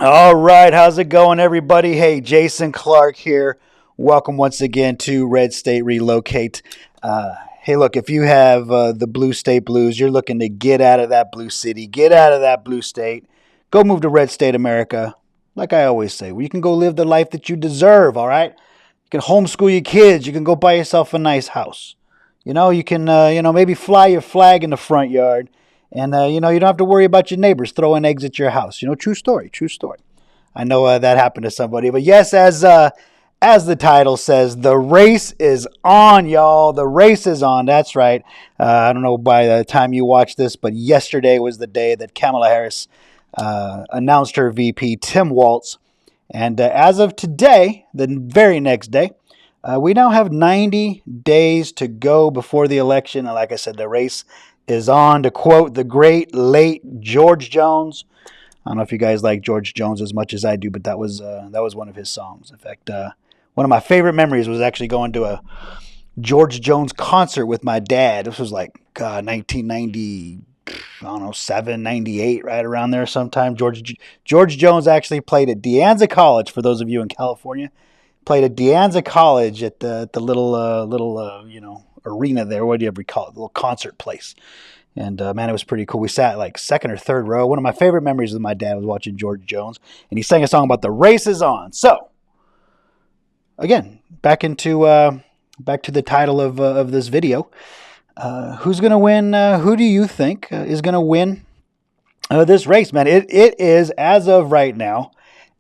All right, how's it going, everybody? Hey, Jason Clark here. Welcome once again to Red State Relocate. Hey, look, if you have the blue state blues, you're looking to get out of that blue city, get out of that blue state, go move to Red State America. Like I always say, where you can go live the life that you deserve, all right? You can homeschool your kids. You can go buy yourself a nice house. You can, maybe fly your flag in the front yard. And, you don't have to worry about your neighbors throwing eggs at your house. True story, true story. I know that happened to somebody. But yes, as the title says, the race is on, y'all. The race is on. That's right. I don't know by the time you watch this, but yesterday was the day that Kamala Harris announced her VP, Tim Walz. And as of today, the very next day, we now have 90 days to go before the election. And like I said, the race is on. To quote the great late George Jones, I don't know if you guys like George Jones as much as I do, but that was one of his songs. In fact, one of my favorite memories was actually going to a George Jones concert with my dad. This was like 1990, I don't know, 7, 98, right around there sometime. George Jones actually played at De Anza College, for those of you in California. Played at De Anza College at the little arena there. What do you ever call it? The little concert place. And man, it was pretty cool. We sat like second or third row. One of my favorite memories with my dad was watching George Jones, and he sang a song about the race is on. So, again, back to the title of this video. Who's gonna win? Who do you think is gonna win this race, man? It is, as of right now,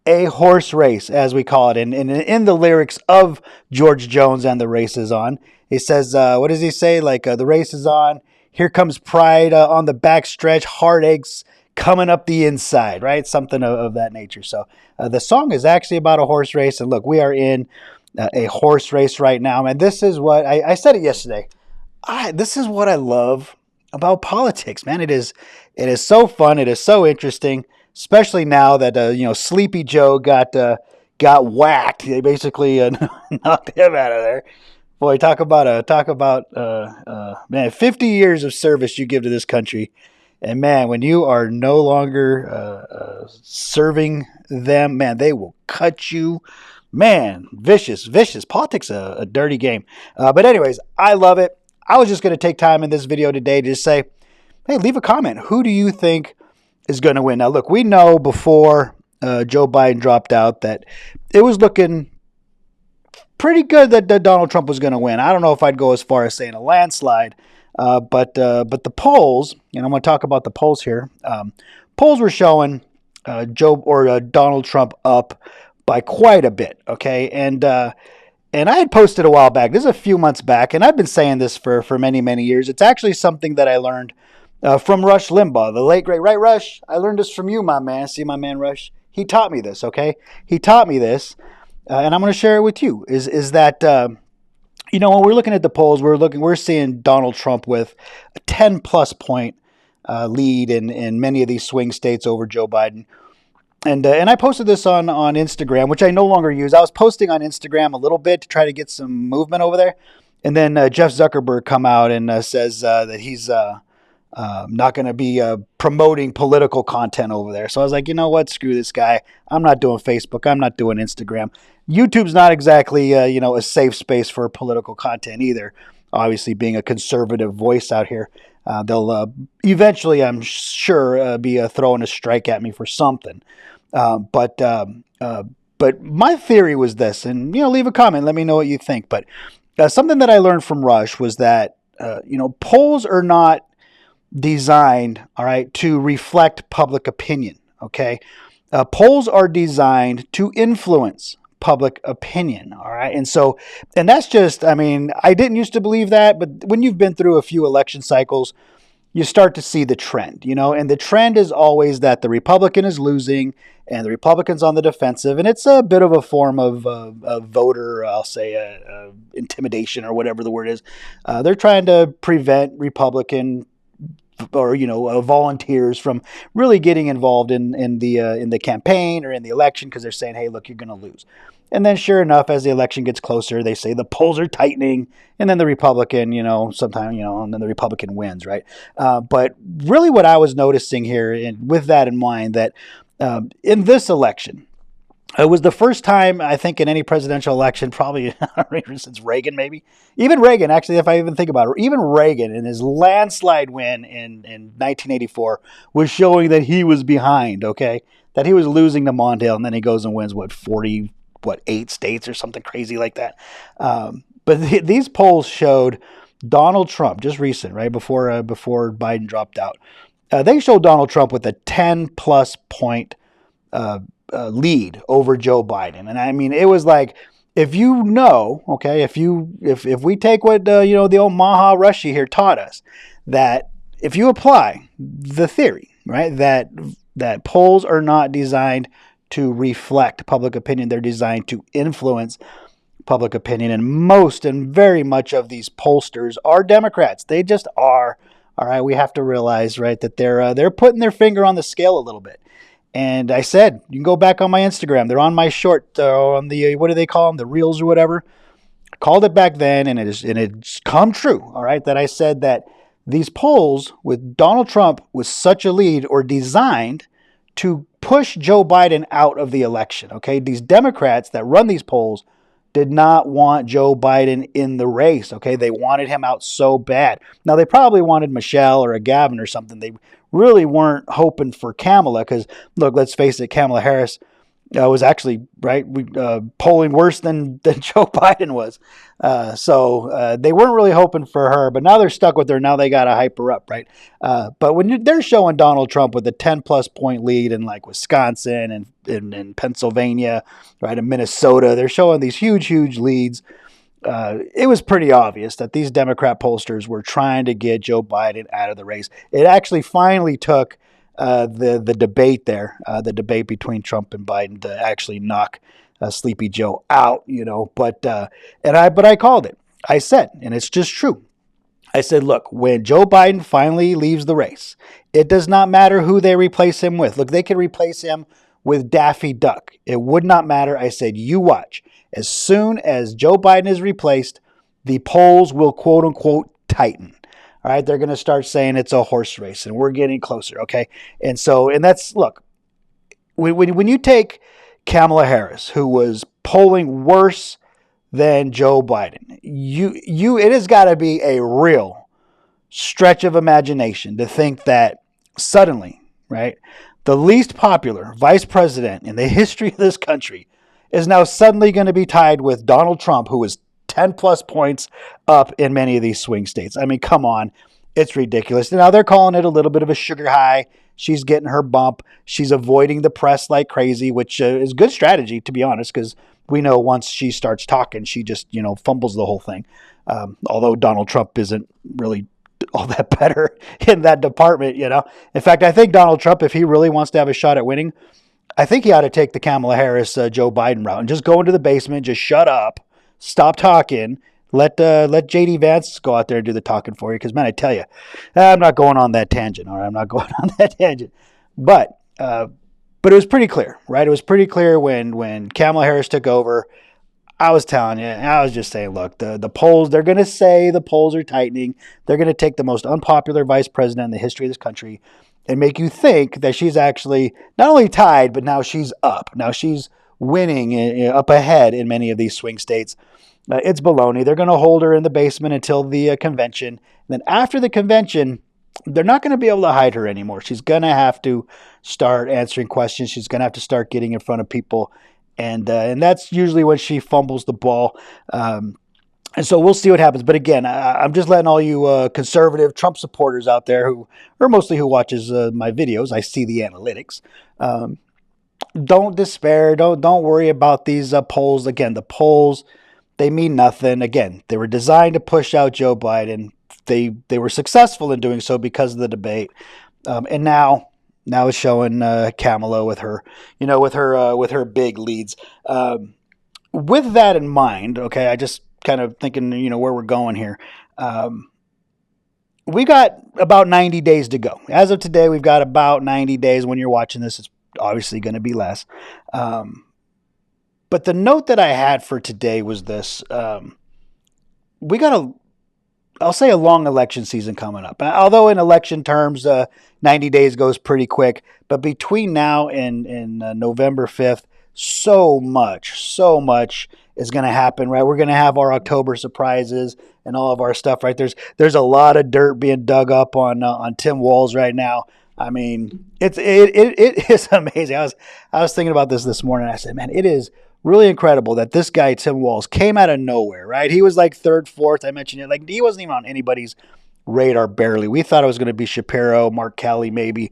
a horse race, as we call it. And in the lyrics of George Jones and the race is on, he says, what does he say? Like, the race is on. Here comes pride on the back stretch, heartaches coming up the inside, right? Something of that nature. So the song is actually about a horse race. And look, we are in a horse race right now. And this is what I said it yesterday. This is what I love about politics, man. It is so fun. It is so interesting, especially now that Sleepy Joe got whacked. They basically knocked him out of there. Boy, man, 50 years of service you give to this country, and man, when you are no longer serving them, man, they will cut you. Man, vicious, vicious. Politics a dirty game. But anyways, I love it. I was just going to take time in this video today to just say, hey, leave a comment. Who do you think is going to win? Now, look, we know before Joe Biden dropped out that it was looking pretty good that Donald Trump was going to win. I don't know if I'd go as far as saying a landslide, but the polls, and I'm going to talk about the polls here. Polls were showing Donald Trump up by quite a bit. Okay, and I had posted a while back. This is a few months back, and I've been saying this for many years. It's actually something that I learned from Rush Limbaugh, the late great, right, Rush? I learned this from you, my man. See, my man Rush. He taught me this. Okay, he taught me this. And I'm going to share it with you, is that, when we're looking at the polls, we're seeing Donald Trump with a 10 plus point lead in many of these swing states over Joe Biden. And I posted this on Instagram, which I no longer use. I was posting on Instagram a little bit to try to get some movement over there. And then Jeff Zuckerberg come out and says that he's not going to be promoting political content over there. So I was like, you know what? Screw this guy. I'm not doing Facebook. I'm not doing Instagram. YouTube's not exactly, a safe space for political content either. Obviously, being a conservative voice out here, they'll eventually, I'm sure, be throwing a strike at me for something. But my theory was this, and leave a comment, let me know what you think. But something that I learned from Rush was that polls are not designed, all right, to reflect public opinion. Okay, polls are designed to influence public opinion. All right. And that's just, I didn't used to believe that, but when you've been through a few election cycles, you start to see the trend, and the trend is always that the Republican is losing and the Republican's on the defensive. And it's a bit of a form of voter, I'll say, intimidation or whatever the word is. They're trying to prevent Republican or volunteers from really getting involved in the campaign or in the election, because they're saying, hey, look, you're going to lose. And then sure enough, as the election gets closer, they say the polls are tightening, and then the Republican, sometime, and then the Republican wins, right? But really what I was noticing here, and with that in mind, that In this election, it was the first time, I think, in any presidential election, probably since Reagan, maybe. Even Reagan, actually, if I even think about it, even Reagan in his landslide win in 1984 was showing that he was behind, okay? That he was losing to Mondale, and then he goes and wins, 8 states or something crazy like that. But these polls showed Donald Trump, just recent, right, before Biden dropped out. They showed Donald Trump with a 10-plus point lead over Joe Biden. And I mean, it was like, if you know, okay, if we take what the old Maha Rushy here taught us, that if you apply the theory, right, that polls are not designed to reflect public opinion, they're designed to influence public opinion, and most and very much of these pollsters are Democrats. They just are. All right, we have to realize, right, that they're putting their finger on the scale a little bit. And I said, you can go back on my Instagram. They're on my short, on the, what do they call them, the reels or whatever. I called it back then, and it's come true, all right, that I said that these polls with Donald Trump with such a lead are designed to push Joe Biden out of the election, okay? These Democrats that run these polls did not want Joe Biden in the race, okay? They wanted him out so bad. Now, they probably wanted Michelle or a Gavin or something. They really weren't hoping for Kamala because, look, let's face it, Kamala Harris was actually, right, polling worse than Joe Biden was. So they weren't really hoping for her, but now they're stuck with her. Now they got to hype her up, right? But when they're showing Donald Trump with a 10-plus point lead in like Wisconsin and Pennsylvania, right, and Minnesota, they're showing these huge, huge leads. It was pretty obvious that these Democrat pollsters were trying to get Joe Biden out of the race. It actually finally took the debate there, the debate between Trump and Biden, to actually knock Sleepy Joe out, But I called it. I said, and it's just true. I said, look, when Joe Biden finally leaves the race, it does not matter who they replace him with. Look, they could replace him with Daffy Duck. It would not matter. I said, you watch. As soon as Joe Biden is replaced, the polls will, quote unquote, tighten. All right, they're going to start saying it's a horse race and we're getting closer, okay? And that's, look, when you take Kamala Harris, who was polling worse than Joe Biden, it has got to be a real stretch of imagination to think that suddenly, right, the least popular vice president in the history of this country is now suddenly going to be tied with Donald Trump, who is 10-plus points up in many of these swing states. I mean, come on. It's ridiculous. Now they're calling it a little bit of a sugar high. She's getting her bump. She's avoiding the press like crazy, which is good strategy, to be honest, because we know once she starts talking, she just, fumbles the whole thing. Although Donald Trump isn't really all that better in that department, In fact, I think Donald Trump, if he really wants to have a shot at winning, I think he ought to take the Kamala Harris, Joe Biden route and just go into the basement, just shut up, stop talking, let JD Vance go out there and do the talking for you. Because, man, I tell you, I'm not going on that tangent. All right, I'm not going on that tangent. But it was pretty clear, right? It was pretty clear when Kamala Harris took over. I was telling you, I was just saying, look, the polls, they're going to say the polls are tightening. They're going to take the most unpopular vice president in the history of this country and make you think that she's actually not only tied, but now she's up. Now she's winning, up ahead in many of these swing states. It's baloney. They're going to hold her in the basement until the convention. And then after the convention, they're not going to be able to hide her anymore. She's going to have to start answering questions. She's going to have to start getting in front of people. And that's usually when she fumbles the ball. And so we'll see what happens. But again, I'm just letting all you conservative Trump supporters out there who watches my videos. I see the analytics. Don't despair. Don't worry about these polls. Again, the polls, they mean nothing. Again, they were designed to push out Joe Biden. They were successful in doing so because of the debate. And now it's showing Kamala with her, with her big leads. With that in mind, okay, I just kind of thinking, where we're going here. We got about 90 days to go. As of today, we've got about 90 days. When you're watching this, it's obviously going to be less. But the note that I had for today was this. We got to I'll say a long election season coming up. Although in election terms, 90 days goes pretty quick. But between now and November 5th, so much is going to happen, right? We're going to have our October surprises and all of our stuff, right? There's a lot of dirt being dug up on Tim Walz right now. I mean, it is amazing. I was thinking about this morning. I said, man, it is really incredible that this guy, Tim Walz, came out of nowhere, right? He was like third, fourth. I mentioned it. Like, he wasn't even on anybody's radar, barely. We thought it was going to be Shapiro, Mark Kelly, maybe.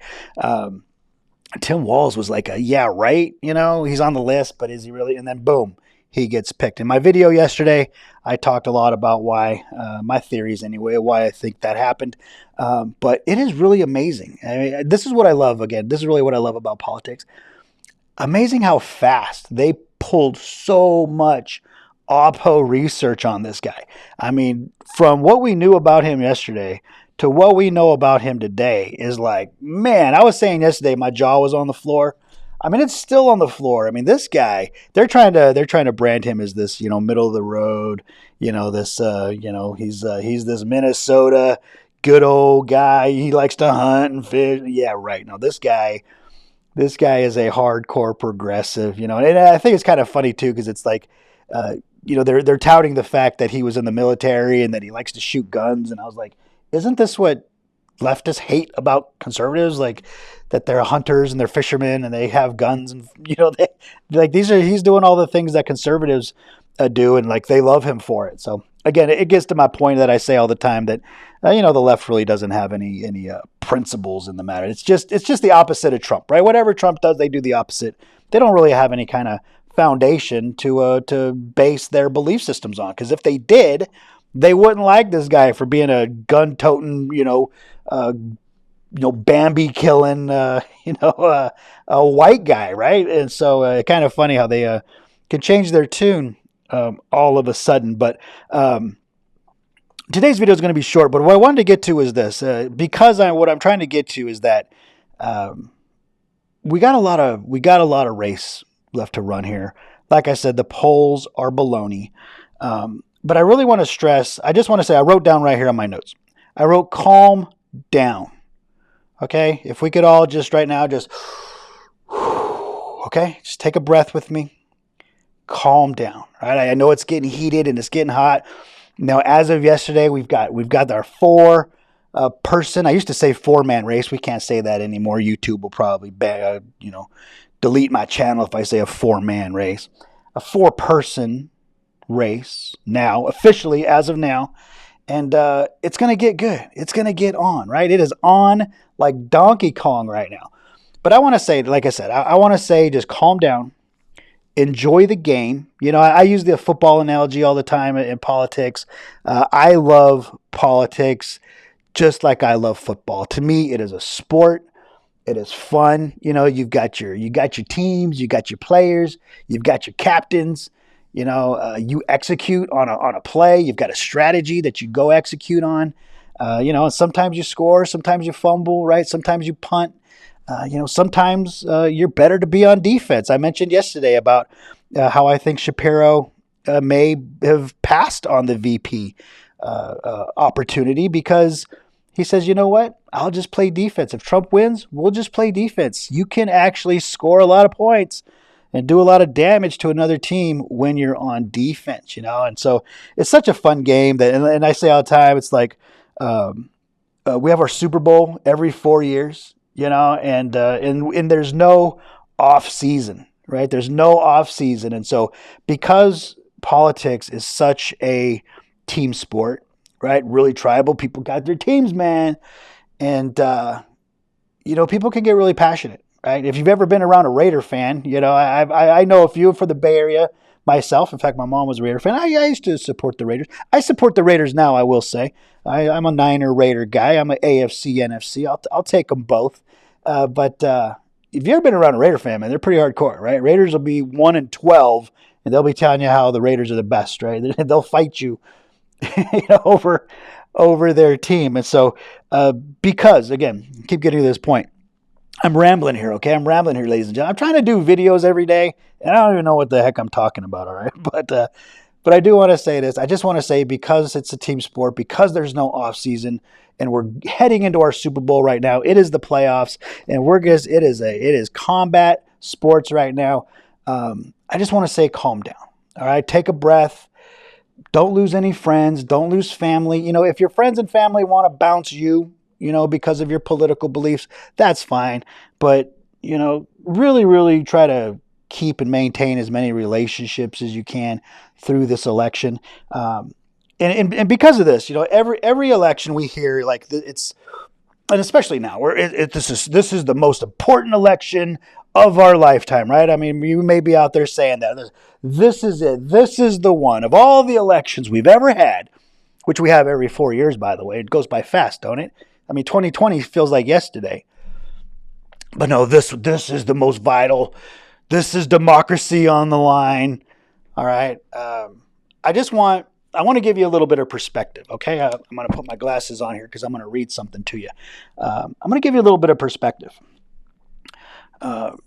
Tim Walz was like, yeah, right. He's on the list, but is he really? And then boom, he gets picked. In my video yesterday, I talked a lot about why, my theories anyway, why I think that happened. But it is really amazing. I mean, this is what I love. Again, this is really what I love about politics. Amazing how fast they pulled so much Oppo research on this guy. I mean, from what we knew about him yesterday to what we know about him today is like, man, I was saying yesterday my jaw was on the floor. I mean, it's still on the floor. I mean, this guy, they're trying to brand him as this, middle of the road, this, he's this Minnesota good old guy. He likes to hunt and fish. Yeah, right. No, this guy is a hardcore progressive, and I think it's kind of funny too, because it's like, they're touting the fact that he was in the military and that he likes to shoot guns. And I was like, isn't this what leftists hate about conservatives? Like, that they're hunters and they're fishermen and they have guns and, he's doing all the things that conservatives do. And like, they love him for it. So again, it gets to my point that I say all the time that, the left really doesn't have any principles in the matter. It's just the opposite of Trump, right? Whatever Trump does, they do the opposite. They don't really have any kind of foundation to base their belief systems on. Because if they did, they wouldn't like this guy for being a gun-toting, Bambi killing, a white guy, right? And so kind of funny how they can change their tune all of a sudden. But today's video is going to be short. But what I wanted to get to is this, because what I'm trying to get to is that we got a lot of race left to run here. Like I said, the polls are baloney. But I really want to stress, I just want to say, I wrote down right here on my notes. I wrote calm down. Okay? If we could all just right now, okay? Just take a breath with me. Calm down. Right? I know it's getting heated and it's getting hot. Now, as of yesterday, we've got our four person. I used to say 4-man race. We can't say that anymore. YouTube will probably delete my channel if I say a 4-man race. A 4-person race now, officially as of now. And it's going to get good. It's going to get on, right? It is on like Donkey Kong right now. But I want to say, like I said, I want to say just calm down. Enjoy the game. I use the football analogy all the time in politics. I love politics just like I love football. To me, it is a sport. It is fun. You've got your teams, you got your players, you've got your captains. You execute on a play. You've got a strategy that you go execute on. And sometimes you score, sometimes you fumble, right? Sometimes you punt. Sometimes you're better to be on defense. I mentioned yesterday about how I think Shapiro may have passed on the VP opportunity because he says, you know what? I'll just play defense. If Trump wins, we'll just play defense. You can actually score a lot of points and do a lot of damage to another team when you're on defense, And so it's such a fun game that, and I say all the time, it's like we have our Super Bowl every 4 years, and there's no off season, right? There's no off season. And so because politics is such a team sport, right? Really tribal, people got their teams, man. And, people can get really passionate. Right? If you've ever been around a Raider fan, I know a few for the Bay Area myself. In fact, my mom was a Raider fan. I used to support the Raiders. I support the Raiders now, I will say. I'm a Niner Raider guy. I'm an AFC, NFC. I'll take them both. But if you've ever been around a Raider fan, man, they're pretty hardcore, right? Raiders will be 1-12, and they'll be telling you how the Raiders are the best, right? They'll fight you, over their team. And so, because, again, keep getting to this point, I'm rambling here, okay? I'm rambling here, ladies and gentlemen. I'm trying to do videos every day, and I don't even know what the heck I'm talking about, all right? But I do want to say this. I just want to say, because it's a team sport, because there's no off season, and we're heading into our Super Bowl right now. It is the playoffs, and it is combat sports right now. I just want to say, calm down. All right, take a breath. Don't lose any friends. Don't lose family. If your friends and family want to bounce you, because of your political beliefs, that's fine. But really, really try to keep and maintain as many relationships as you can through this election. And because of this, every election we hear, like, and especially now, this is the most important election of our lifetime, right? I mean, you may be out there saying that this is it. This is the one of all the elections we've ever had, which we have every 4 years, by the way. It goes by fast, don't it? I mean, 2020 feels like yesterday. But no, this is the most vital. This is democracy on the line. All right. I want to give you a little bit of perspective, okay? I'm going to put my glasses on here because I'm going to read something to you. I'm going to give you a little bit of perspective. I'm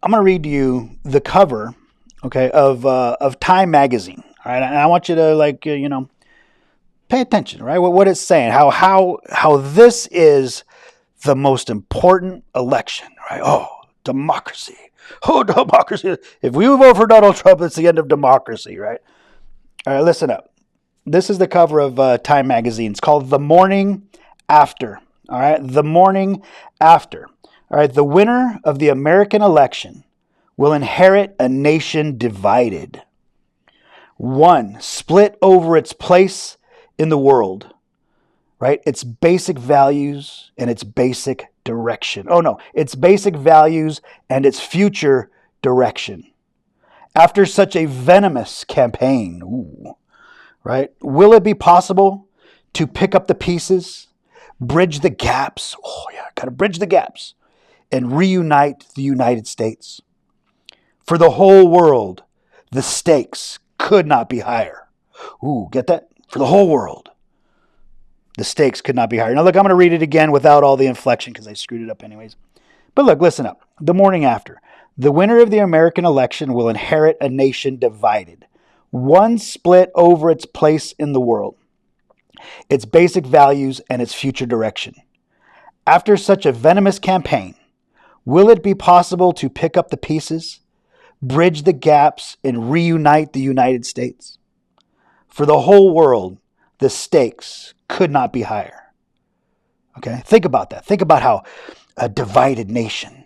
going to read to you the cover, okay, of Time magazine. All right, and I want you to pay attention, right? What it's saying, how this is the most important election, right? Oh, democracy. Oh, democracy. If we vote for Donald Trump, it's the end of democracy, right? All right, listen up. This is the cover of Time magazine. It's called The Morning After. All right, The Morning After. All right, the winner of the American election will inherit a nation divided. One split over its place in the world, right? Its basic values and its basic direction. Oh no, its basic values and its future direction. After such a venomous campaign, right? Will it be possible to pick up the pieces, bridge the gaps? Oh yeah, gotta bridge the gaps and reunite the United States. For the whole world, the stakes could not be higher. Get that? For the whole world, the stakes could not be higher. Now look, I'm going to read it again without all the inflection because I screwed it up anyways. But look, listen up. The morning after. The winner of the American election will inherit a nation divided. One split over its place in the world, its basic values, and its future direction. After such a venomous campaign, will it be possible to pick up the pieces, bridge the gaps, and reunite the United States? For the whole world, the stakes could not be higher. Okay, think about that. Think about how a divided nation,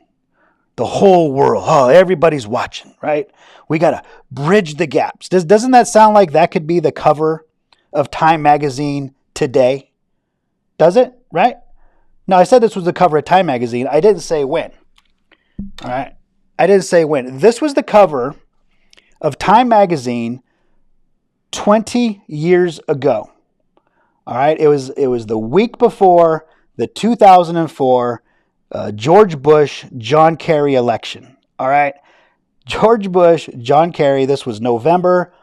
the whole world, everybody's watching, right? We got to bridge the gaps. Doesn't that sound like that could be the cover of Time magazine today? Does it? Right? Now, I said this was the cover of Time magazine. I didn't say when. All right. I didn't say when. This was the cover of Time magazine 20 years ago. All right. It was the week before the 2004 George Bush, John Kerry election. All right. George Bush, John Kerry. This was November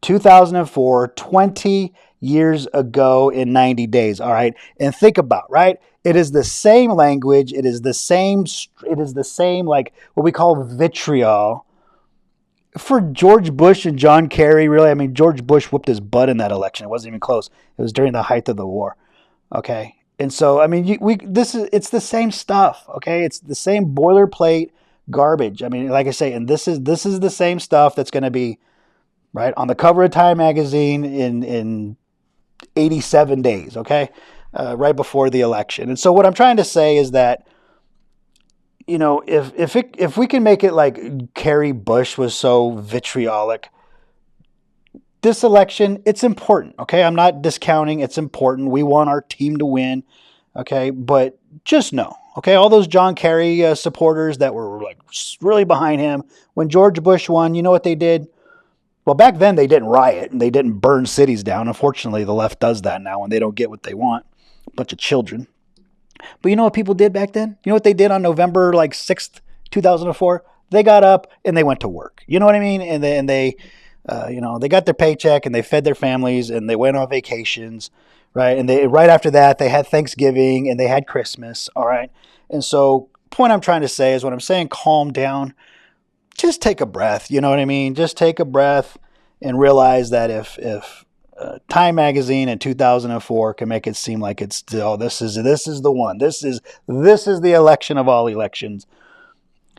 2004, 20 years ago in 90 days. All right. And think about, right? It is the same language. It is the same like what we call vitriol for George Bush and John Kerry. Really, I mean, George Bush whooped his butt in that election. It wasn't even close. It was during the height of the war. Okay. And so, I mean, it's the same stuff. Okay. It's the same boilerplate garbage. I mean, like I say, and this is the same stuff that's going to be right on the cover of Time magazine in 87 days. Okay. Right before the election. And so what I'm trying to say is that, if we can make it like Kerry Bush was so vitriolic, this election, it's important. Okay. I'm not discounting. It's important. We want our team to win. Okay. But just know, okay, all those John Kerry supporters that were like really behind him when George Bush won, you know what they did? Well, back then they didn't riot and they didn't burn cities down. Unfortunately, the left does that now when they don't get what they want. A bunch of children. But you know what people did back then? You know what they did on November 6th, 2004? They got up and they went to work. You know what I mean? And they they got their paycheck and they fed their families and they went on vacations, right? And right after that, they had Thanksgiving and they had Christmas, all right? And so point I'm trying to say is when I'm saying calm down, just take a breath. You know what I mean? Just take a breath. and realize that if Time Magazine in 2004 can make it seem like it's this is the one, this is the election of all elections.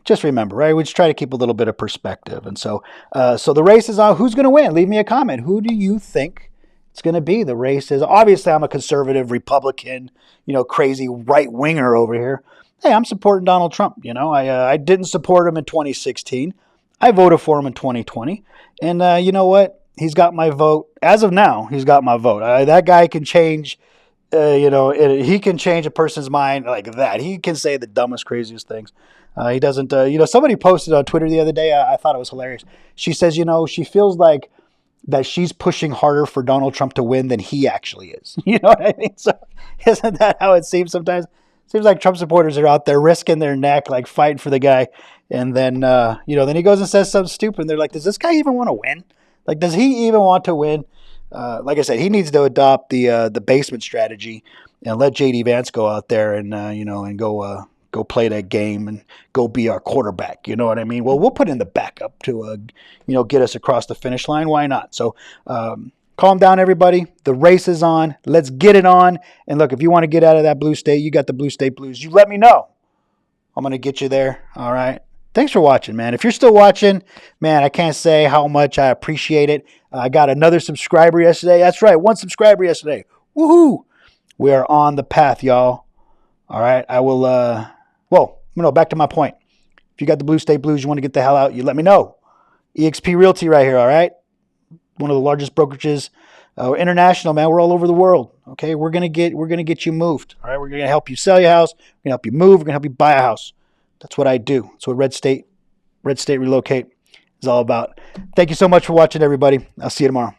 Just remember, right? We just try to keep a little bit of perspective. And so the race is on. Who's going to win? Leave me a comment. Who do you think it's going to be? The race is, obviously I'm a conservative Republican, crazy right winger over here. Hey, I'm supporting Donald Trump. I didn't support him in 2016. I voted for him in 2020. And you know what? He's got my vote. As of now, he's got my vote. That guy can change, he can change a person's mind like that. He can say the dumbest, craziest things. He doesn't, somebody posted on Twitter the other day. I thought it was hilarious. She says, she feels like that she's pushing harder for Donald Trump to win than he actually is. You know what I mean? So isn't that how it seems sometimes? Seems like Trump supporters are out there risking their neck, like fighting for the guy. And then, then he goes and says something stupid. And they're like, does this guy even want to win? Like, does he even want to win? Like I said, he needs to adopt the basement strategy and let JD Vance go out there and, and go play that game and go be our quarterback. You know what I mean? Well, we'll put in the backup to, get us across the finish line. Why not? So, calm down, everybody. The race is on. Let's get it on. And look, if you want to get out of that blue state, you got the blue state blues. You let me know. I'm going to get you there. All right. Thanks for watching, man. If you're still watching, man, I can't say how much I appreciate it. I got another subscriber yesterday. That's right. 1 subscriber yesterday. Woohoo. We are on the path, y'all. All right. I will, back to my point. If you got the blue state blues, you want to get the hell out, you let me know. EXP Realty right here. All right. One of the largest brokerages, international, man. We're all over the world. Okay. We're going to get you moved. All right. We're going to help you sell your house. We're going to help you move. We're going to help you buy a house. That's what I do. That's what Red State Relocate is all about. Thank you so much for watching, everybody. I'll see you tomorrow.